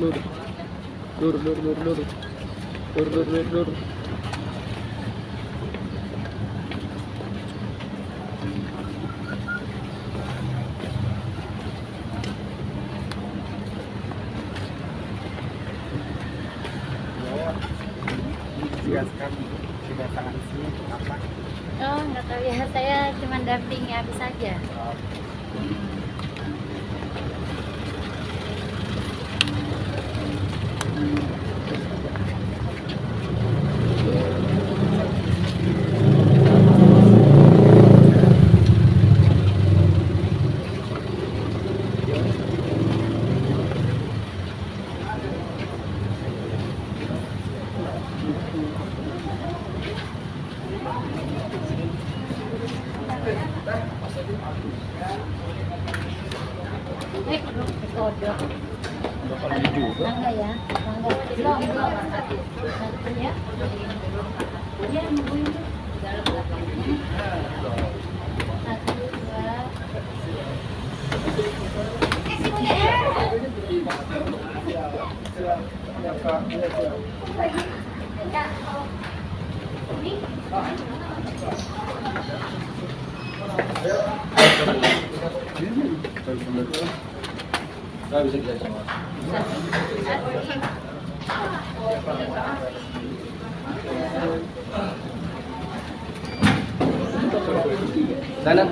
Lur. Jelaskan kedatangan sini apa? Oh, nggak tahu ya, saya cuma dampingi habis saja. Kodok. Mangga ya, mangga. Belum. Satu ya. Iya, nunggu ini. Satu, dua. Saya bisa belajar mas. Sana.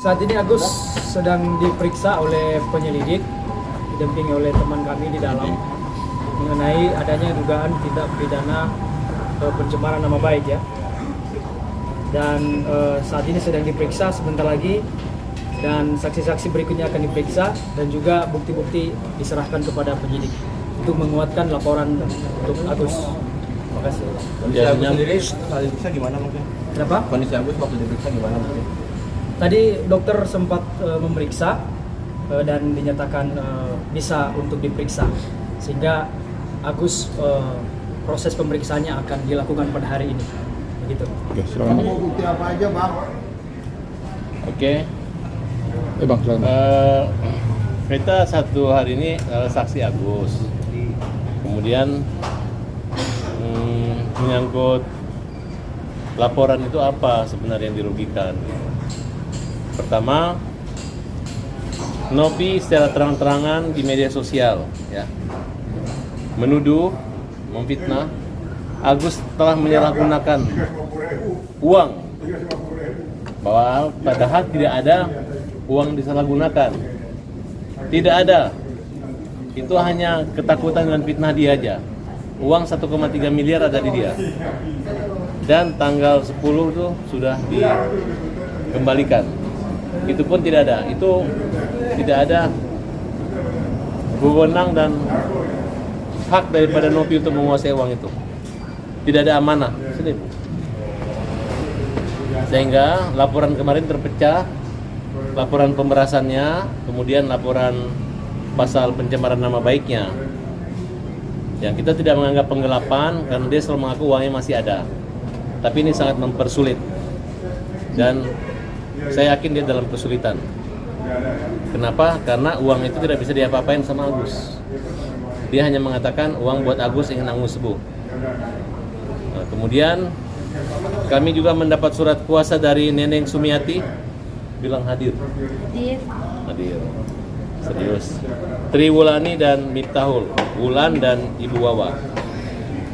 Saat ini Agus sedang diperiksa oleh penyelidik, didampingi oleh teman kami di dalam mengenai adanya dugaan tindak pidana pencemaran nama baik ya. Dan saat ini sedang diperiksa sebentar lagi dan saksi-saksi berikutnya akan diperiksa dan juga bukti-bukti diserahkan kepada penyidik untuk menguatkan laporan untuk Agus. Terima kasih. Kondisi Agus sendiri saat diperiksa gimana mungkin? Kenapa? Kondisi Agus waktu diperiksa gimana mungkin? Tadi dokter sempat memeriksa dan dinyatakan bisa untuk diperiksa, sehingga Agus proses pemeriksaannya akan dilakukan pada hari ini. Begitu. Oke, silakan. Mau bukti apa aja bang? Oke. Bang, silakan. Kita satu hari ini saksi Agus. Kemudian menyangkut laporan itu apa sebenarnya yang dirugikan. Pertama, Nopi secara terang-terangan di media sosial ya, menuduh, memfitnah Agus telah menyalahgunakan uang, bahwa padahal tidak ada uang disalahgunakan, tidak ada, itu hanya ketakutan dan fitnah dia aja. Uang 1,3 miliar ada di dia, dan tanggal 10 tuh sudah dikembalikan. Itu pun tidak ada, itu tidak ada wewenang dan hak daripada Nopi untuk menguasai uang itu. Tidak ada amanah. Sehingga laporan kemarin terpecah, laporan pemerasannya, kemudian laporan pasal pencemaran nama baiknya. Yang kita tidak menganggap penggelapan karena dia selalu mengaku uangnya masih ada. Tapi ini sangat mempersulit. Dan saya yakin dia dalam kesulitan. Kenapa? Karena uang itu tidak bisa diapa-apain sama Agus. Dia hanya mengatakan uang buat Agus ingin Agus sembuh. Nah, kemudian kami juga mendapat surat kuasa dari Neneng Sumiati, bilang hadir. Hadir. Serius. Triwulani dan Miftahul, Wulan dan Ibu Wawa.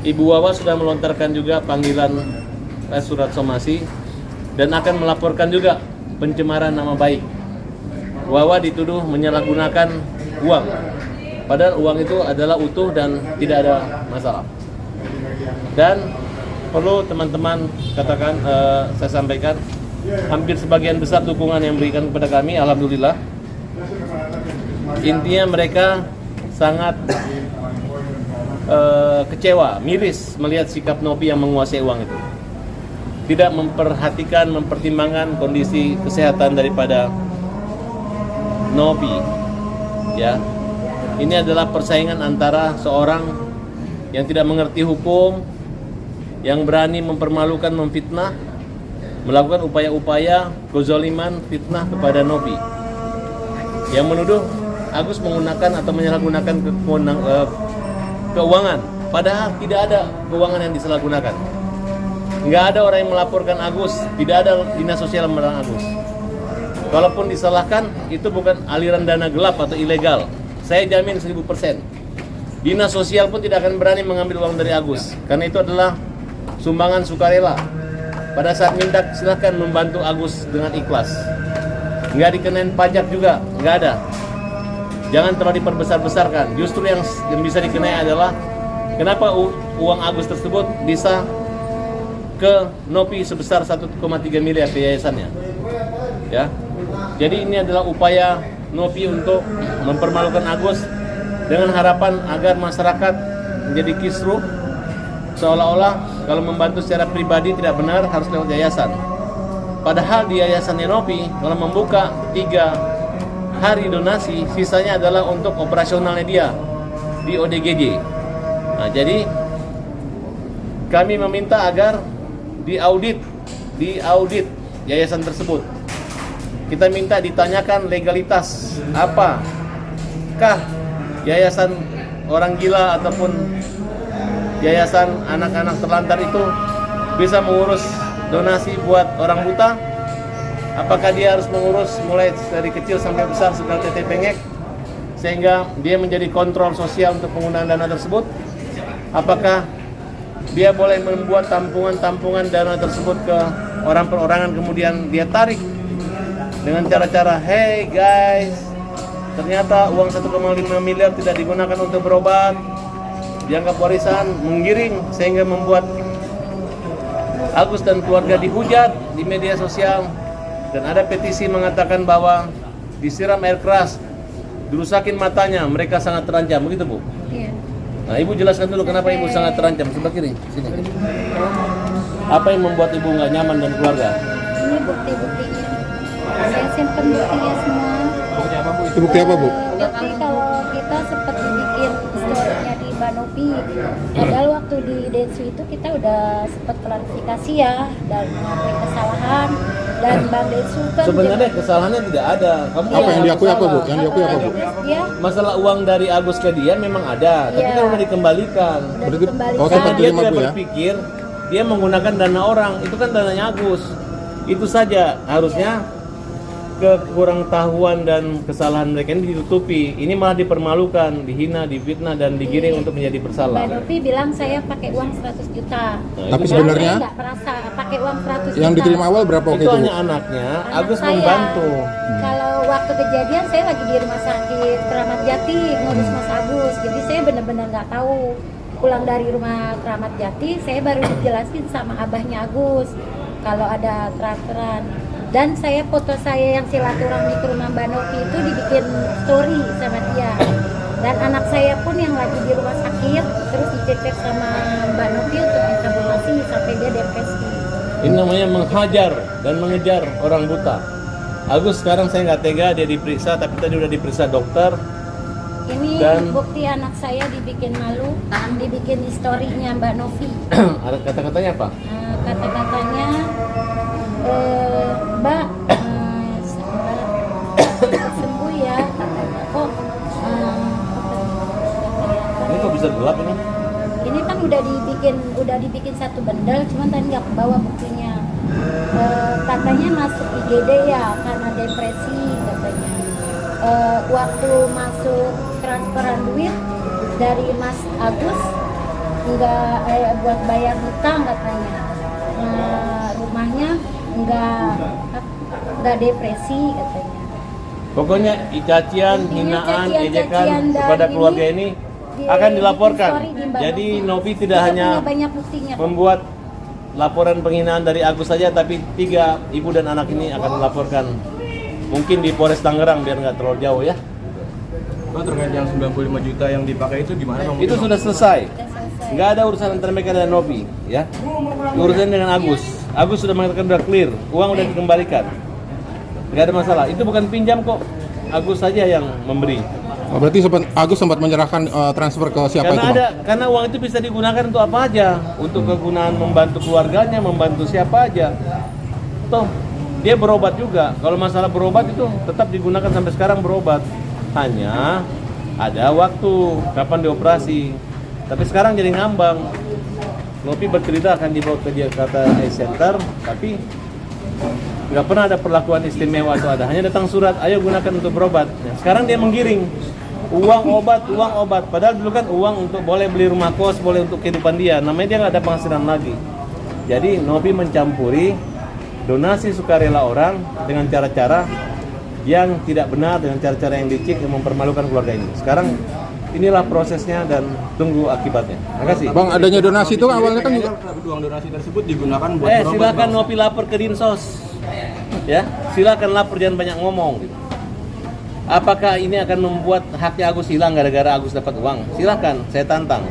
Ibu Wawa sudah melontarkan juga panggilan surat somasi dan akan melaporkan juga pencemaran nama baik. Wawa dituduh menyalahgunakan uang, padahal uang itu adalah utuh dan tidak ada masalah. Dan perlu teman-teman katakan, saya sampaikan, hampir sebagian besar dukungan yang diberikan kepada kami, alhamdulillah. Intinya mereka sangat kecewa, miris melihat sikap Nopi yang menguasai uang itu. Tidak memperhatikan, mempertimbangkan kondisi kesehatan daripada Nopi. Ya, ini adalah persaingan antara seorang yang tidak mengerti hukum, yang berani mempermalukan, memfitnah, melakukan upaya-upaya kezaliman, fitnah kepada Nopi, yang menuduh Agus menggunakan atau menyalahgunakan keuangan, padahal tidak ada keuangan yang disalahgunakan. Nggak ada orang yang melaporkan Agus, tidak ada dinas sosial melarang Agus. Kalaupun disalahkan, itu bukan aliran dana gelap atau ilegal. Saya jamin 1000%. Dinas sosial pun tidak akan berani mengambil uang dari Agus, karena itu adalah sumbangan sukarela. Pada saat minta, silahkan membantu Agus dengan ikhlas. Nggak dikenain pajak juga, nggak ada. Jangan terlalu diperbesar-besarkan. Justru yang bisa dikenai adalah kenapa uang Agus tersebut bisa ke Nopi sebesar 1,3 miliar ke yayasannya. Ya. Jadi ini adalah upaya Nopi untuk mempermalukan Agus dengan harapan agar masyarakat menjadi kisruh, seolah-olah kalau membantu secara pribadi tidak benar, harus lewat yayasan. Padahal di yayasannya Nopi, kalau membuka 3 hari donasi, sisanya adalah untuk operasionalnya dia di ODGJ. Nah, jadi kami meminta agar diaudit yayasan tersebut. Kita minta ditanyakan legalitas, apakah yayasan orang gila ataupun yayasan anak-anak terlantar itu bisa mengurus donasi buat orang buta? Apakah dia harus mengurus mulai dari kecil sampai besar seperti tete pengek, sehingga dia menjadi kontrol sosial untuk penggunaan dana tersebut? Apakah dia boleh membuat tampungan dana tersebut ke orang perorangan, kemudian dia tarik dengan cara-cara, hey guys, ternyata uang 1,5 miliar tidak digunakan untuk berobat, dianggap warisan, menggiring, sehingga membuat Agus dan keluarga dihujat di media sosial. Dan ada petisi mengatakan bahwa disiram air keras, dirusakin matanya, mereka sangat terancam, begitu Bu? Iya. Nah, Ibu jelaskan dulu kenapa Ibu sangat terancam. Sebelah kiri, sini. Apa yang membuat Ibu nggak nyaman dan keluarga? Ini bukti-buktinya. Saya simpen buktinya semua. Bukti apa Bu? Itu bukti apa, Bu? Bukti kalau kita sempat dibikin historinya di Banopi. Padahal waktu di Densu itu kita udah sempat klarifikasi ya dan mengakui kesalahan. Dan Bang Densu kan Sebenarnya kesalahannya tidak ada. Kamu Apa yang diakui apa, Bu? Yang diakui apa, Bu? Dia Masalah uang dari Agus ke dia memang ada, tapi Iya. kan udah dikembalikan. udah Berarti- dikembalikan. oh, Karena sempat dia terima, tidak Bu, ya? berpikir dia menggunakan dana orang, itu kan dananya Agus. Itu saja, harusnya kekurang tahuan dan kesalahan mereka ini ditutupi. Ini malah dipermalukan, dihina, difitnah dan digiring untuk menjadi bersalah. Mbak Nopi bilang saya pakai uang 100 juta. Nah, Tapi itu- sebenarnya Saya nggak merasa pakai uang 100 juta. yang diterima awal berapa waktu itu itu, Bu? hanya anaknya, Anak Agus saya, membantu. Kalau waktu kejadian saya lagi di rumah sakit Keramat Jati ngurus Mas Agus. Jadi saya benar-benar nggak tahu. Pulang dari rumah Keramat Jati, saya baru dijelasin sama abahnya Agus kalau ada transferan. Dan saya foto saya yang silaturahmi ke rumah Mbak Nopi itu dibikin story sama dia. Dan anak saya pun yang lagi di rumah sakit terus dicek sama Mbak Nopi untuk evaluasi sampai dia depresi. Ini namanya menghajar dan mengejar orang buta. Agus sekarang saya nggak tega dia diperiksa, tapi tadi udah diperiksa dokter. Ini Dan- bukti anak saya dibikin malu, dibikin historinya Mbak Novi. Ada kata-katanya apa? Kata-katanya, Mbak, sembuh ya, katanya. Kok Ini kok bisa gelap ini? ini kan udah dibikin satu bendel, cuman tadi nggak kebawa buktinya. Katanya masuk IGD ya karena depresi katanya. Waktu masuk transferan duit dari Mas Agus nggak buat bayar hutang katanya. Nah, rumahnya nggak depresi katanya. Pokoknya cacian, Intinya hinaan, cacian ejekan dari kepada ini keluarga ini di akan dilaporkan. story di Mbak Jadi Novi. Novi tidak Kita hanya punya banyak buktinya. membuat laporan penghinaan dari Agus saja, tapi 3 ibu dan anak ini akan melaporkan mungkin di Polres Tangerang biar nggak terlalu jauh ya. Bang, terkait yang 95 juta yang dipakai itu gimana Bang? Itu sudah selesai. Nggak ada urusan antara mereka dan Novi ya. Urusan dengan Agus. Agus sudah mengatakan sudah clear, uang sudah dikembalikan. Nggak ada masalah. Itu bukan pinjam kok. Agus saja yang memberi. Oh, berarti Agus sempat menyerahkan transfer ke siapa itu, Bang? Karena uang itu bisa digunakan untuk apa aja, untuk kegunaan membantu keluarganya, membantu siapa aja. Toh dia berobat juga. Kalau masalah berobat itu tetap digunakan sampai sekarang berobat. Hanya ada waktu kapan dioperasi. Tapi sekarang jadi ngambang. Novi bercerita akan dibawa ke Jakarta Eye Center, tapi nggak pernah ada perlakuan istimewa atau ada. Hanya datang surat, ayo gunakan untuk berobat. Nah, sekarang dia menggiring uang obat. Padahal dulu kan uang untuk boleh beli rumah kos, boleh untuk kehidupan dia. Namanya dia nggak ada penghasilan lagi. Jadi Novi mencampuri donasi sukarela orang dengan cara-cara yang tidak benar, dengan cara-cara yang licik yang mempermalukan keluarga ini. Sekarang inilah prosesnya dan tunggu akibatnya. Terima kasih. Bang, adanya donasi itu awalnya kan juga uang donasi tersebut digunakan buat berobat, silakan Bang. Novi lapor ke Dinsos. Ya, silakan lapor, jangan banyak ngomong gitu. Apakah ini akan membuat haknya Agus hilang gara-gara Agus dapat uang? Silakan, saya tantang.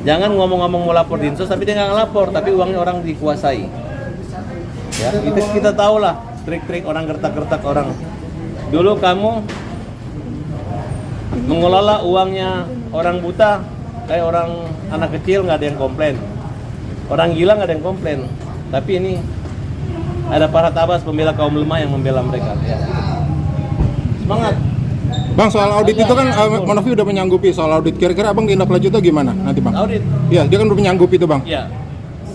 Jangan ngomong-ngomong mau lapor Dinsos tapi dia nggak ngelapor, tapi uangnya orang dikuasai. Ya, kita tahulah trik-trik orang, gertak-gertak orang. Dulu kamu mengelola uangnya orang buta, kayak orang anak kecil nggak ada yang komplain, orang gila nggak ada yang komplain. Tapi ini ada para tabas pembela kaum lemah yang membela mereka. Ya. Semangat. Bang, soal audit itu kan Novi udah menyanggupi soal audit. Kira-kira Abang tindak lanjutnya gimana nanti, Bang? Audit. Iya, dia kan udah menyanggupi itu, Bang. Ya.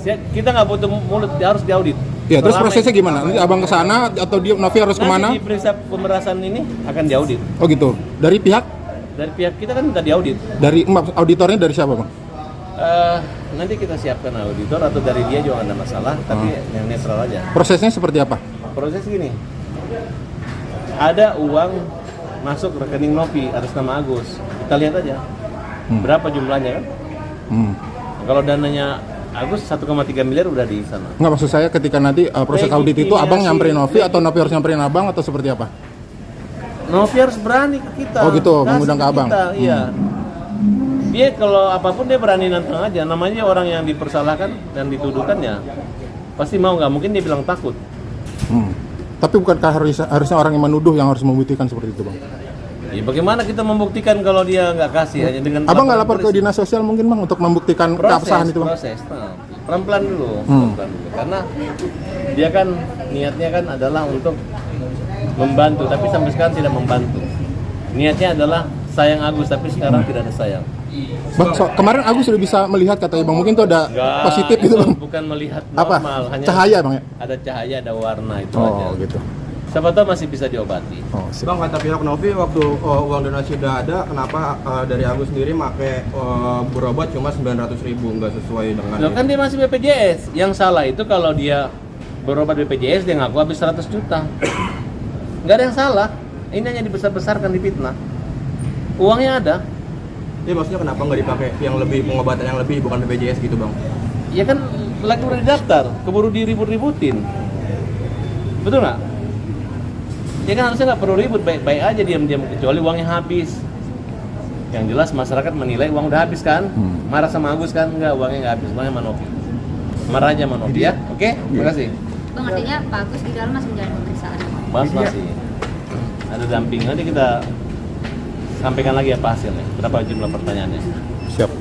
Kita nggak butuh mulut, dia harus diaudit. Iya, terus Selama prosesnya gimana? Nanti Abang ke sana atau dia Novi harus kemana? Nanti di periksa pemerasan ini akan diaudit. Oh gitu. Dari pihak Kita kan minta diaudit. dari auditornya dari siapa, Bang? Nanti kita siapkan auditor atau dari dia juga nggak ada masalah, tapi yang netral aja. Prosesnya seperti apa? Proses gini, ada uang masuk rekening Novi atas nama Agus. Kita lihat aja berapa jumlahnya kan. Kalau dananya Agus 1,3 miliar udah di sana. Nggak, maksud saya ketika nanti proses audit itu Abang nyamperin Novi atau Novi harus nyamperin Abang atau seperti apa? Novi harus berani ke kita. Oh gitu, Kasih mengundang ke Abang. kita, iya. Dia kalau apapun dia berani nantang aja. Namanya orang yang dipersalahkan dan dituduhkan ya pasti mau, nggak mungkin dia bilang takut. Tapi bukankah harusnya orang yang menuduh yang harus membuktikan seperti itu, Bang? Ya, bagaimana kita membuktikan kalau dia nggak kasih hanya dengan Abang nggak lapor ke polisi? dinas sosial mungkin, Bang, untuk membuktikan keabsahan itu, Bang? Proses, pelan-pelan dulu, pelan-pelan dulu. Karena dia kan niatnya kan adalah untuk membantu, tapi sampai sekarang tidak membantu. Niatnya adalah sayang Agus, tapi sekarang tidak ada sayang. Bang, kemarin Agus sudah bisa melihat katanya, Bang, mungkin itu ada positif gitu, Bang. Bukan melihat Apa? normal, hanya Cahaya, Bang, ya? ada cahaya, ada warna itu aja. Oh, gitu. Siapa tahu masih bisa diobati. Oh, sip. Bang, kata pihak Novi waktu uang donasi udah ada, kenapa dari Agus sendiri pakai berobat cuma 900.000, nggak sesuai dengan Loh, kan dia masih BPJS. Yang salah itu kalau dia berobat BPJS dia ngaku habis 100 juta. Nggak ada yang salah. Ini hanya dibesar-besarkan, difitnah. Uangnya ada. Ya maksudnya kenapa nggak dipakai yang lebih, pengobatan yang lebih, bukan BPJS gitu, Bang? Ya kan lagi udah didaftar, keburu diribut-ributin. Betul nggak? Ya kan harusnya nggak perlu ribut, baik-baik aja diam-diam, kecuali uangnya habis. Yang jelas masyarakat menilai uang udah habis kan? Marah sama Agus kan? Enggak, uangnya nggak habis, uangnya sama Novi. Marah aja sama Novi ya. Oke, terima kasih. Bang, artinya Pak Agus di dalam masih menjalani pemeriksaan. Masih. Ada damping, nanti kita sampaikan lagi apa hasilnya, berapa jumlah pertanyaannya. Siap.